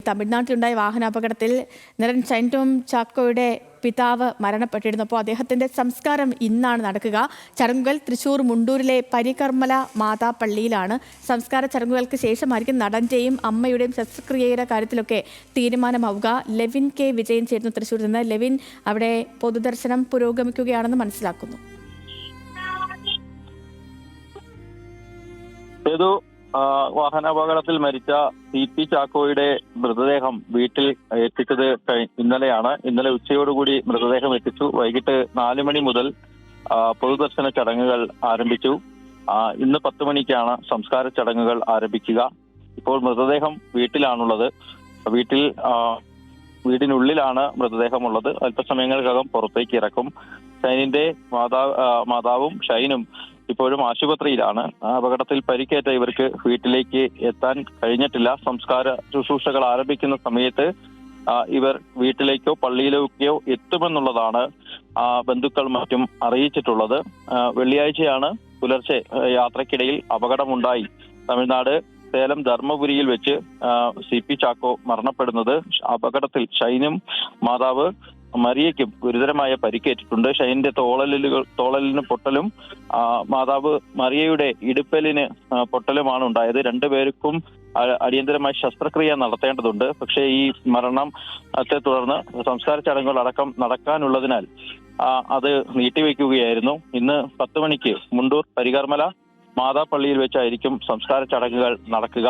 തമിഴ്നാട്ടിലുണ്ടായ വാഹനാപകടത്തിൽ നടൻ ഷൈൻ ടോം ചാക്കോയുടെ പിതാവ് മരണപ്പെട്ടിരുന്നു. അപ്പോൾ അദ്ദേഹത്തിൻ്റെ സംസ്കാരം ഇന്നാണ് നടക്കുക. ചടങ്ങുകൾ തൃശ്ശൂർ മുണ്ടൂരിലെ പരികർമ്മല മാതാ പള്ളിയിലാണ്. സംസ്കാര ചടങ്ങുകൾക്ക് ശേഷമായിരിക്കും നടൻ്റെയും അമ്മയുടെയും ശസ്ത്രക്രിയയുടെ കാര്യത്തിലൊക്കെ തീരുമാനമാവുക. ലെവിൻ കെ വിജയൻ ചേരുന്നു തൃശ്ശൂരിൽ നിന്ന്. ലെവിൻ, അവിടെ പൊതുദർശനം പുരോഗമിക്കുകയാണെന്ന് മനസ്സിലാക്കുന്നു. വാഹനാപകടത്തിൽ മരിച്ച CP ചാക്കോയുടെ മൃതദേഹം വീട്ടിൽ എത്തിച്ചത് ഇന്നലെയാണ്. ഇന്നലെ ഉച്ചയോടുകൂടി മൃതദേഹം എത്തിച്ചു. വൈകിട്ട് 4 മണി മുതൽ പൊതുദർശന ചടങ്ങുകൾ ആരംഭിച്ചു. ഇന്ന് 10 മണിക്കാണ് സംസ്കാര ചടങ്ങുകൾ ആരംഭിക്കുക. ഇപ്പോൾ മൃതദേഹം വീട്ടിലാണുള്ളത്. വീടിനുള്ളിലാണ് മൃതദേഹമുള്ളത്. അല്പസമയങ്ങൾക്കകം പുറത്തേക്ക് ഇറക്കും. ഷൈനിന്റെ മാതാവും ഷൈനും ഇപ്പോഴും ആശുപത്രിയിലാണ്. അപകടത്തിൽ പരിക്കേറ്റ ഇവർക്ക് വീട്ടിലേക്ക് എത്താൻ കഴിഞ്ഞിട്ടില്ല. സംസ്കാര ശുശ്രൂഷകൾ ആരംഭിക്കുന്ന സമയത്ത് ഇവർ വീട്ടിലേക്കോ പള്ളിയിലേക്കോ എത്തുമെന്നുള്ളതാണ് ബന്ധുക്കൾ മറ്റും അറിയിച്ചിട്ടുള്ളത്. വെള്ളിയാഴ്ചയാണ് പുലർച്ചെ യാത്രക്കിടയിൽ അപകടമുണ്ടായി. തമിഴ്നാട് സേലം ധർമ്മപുരിയിൽ വെച്ച് CP ചാക്കോ മരണപ്പെടുന്നത്. അപകടത്തിൽ ഷൈനും മാതാവ് മരിയയ്ക്കും ഗുരുതരമായ പരിക്കേറ്റിട്ടുണ്ട്. ഷൈനിന്റെ തോളലിന് പൊട്ടലും മാതാവ് മറിയയുടെ ഇടുപ്പലിന് പൊട്ടലുമാണ് ഉണ്ടായത്. രണ്ടുപേർക്കും അടിയന്തരമായി ശസ്ത്രക്രിയ നടത്തേണ്ടതുണ്ട്. പക്ഷേ ഈ മരണത്തെ തുടർന്ന് സംസ്കാര ചടങ്ങുകൾ അടക്കം നടക്കാനുള്ളതിനാൽ അത് നീട്ടിവെക്കുകയായിരുന്നു. ഇന്ന് 10 മണിക്ക് മുണ്ടൂർ പരികർമ്മല മാതാ പള്ളിയിൽ വെച്ചായിരിക്കും സംസ്കാര ചടങ്ങുകൾ നടക്കുക.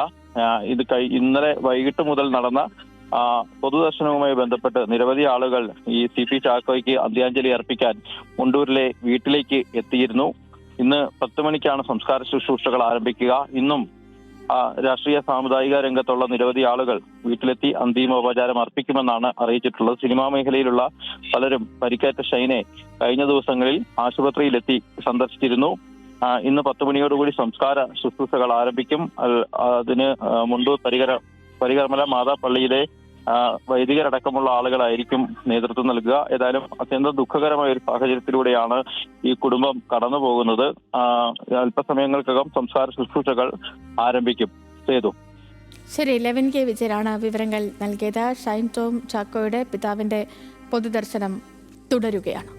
ഇന്നലെ വൈകിട്ട് മുതൽ നടന്ന പൊതുദർശനവുമായി ബന്ധപ്പെട്ട് നിരവധി ആളുകൾ ഈ CP ചാക്കോയ്ക്ക് അന്ത്യാഞ്ജലി അർപ്പിക്കാൻ മുണ്ടൂരിലെ വീട്ടിലേക്ക് എത്തിയിരുന്നു. ഇന്ന് 10 മണിക്കാണ് സംസ്കാര ശുശ്രൂഷകൾ ആരംഭിക്കുക. ഇന്നും രാഷ്ട്രീയ സാമുദായിക രംഗത്തുള്ള നിരവധി ആളുകൾ വീട്ടിലെത്തി അന്തിമോപചാരം അർപ്പിക്കുമെന്നാണ് അറിയിച്ചിട്ടുള്ളത്. സിനിമാ മേഖലയിലുള്ള പലരും പരിക്കേറ്റ ഷൈനെ കഴിഞ്ഞ ദിവസങ്ങളിൽ ആശുപത്രിയിലെത്തി സന്ദർശിച്ചിരുന്നു. ഇന്ന് 10 മണിയോടുകൂടി സംസ്കാര ശുശ്രൂഷകൾ ആരംഭിക്കും. അതിന് മുണ്ടൂർ പരികർമ്മല മാതാ പള്ളിയിലെ വൈദികരടക്കമുള്ള ആളുകളായിരിക്കും നേതൃത്വം നൽകുക. ഏതായാലും അത്യന്തം ദുഃഖകരമായ ഒരു സാഹചര്യത്തിലൂടെയാണ് ഈ കുടുംബം കടന്നു പോകുന്നത്. അല്പസമയങ്ങൾക്കകം സംസ്കാര ശുശ്രൂഷകൾ ആരംഭിക്കും. ശരി, ലെവിൻ കെ വിജയനാണ് വിവരങ്ങൾ നൽകിയത്. ഷൈൻ ടോം ചാക്കോയുടെ പിതാവിന്റെ പൊതുദർശനം തുടരുകയാണ്.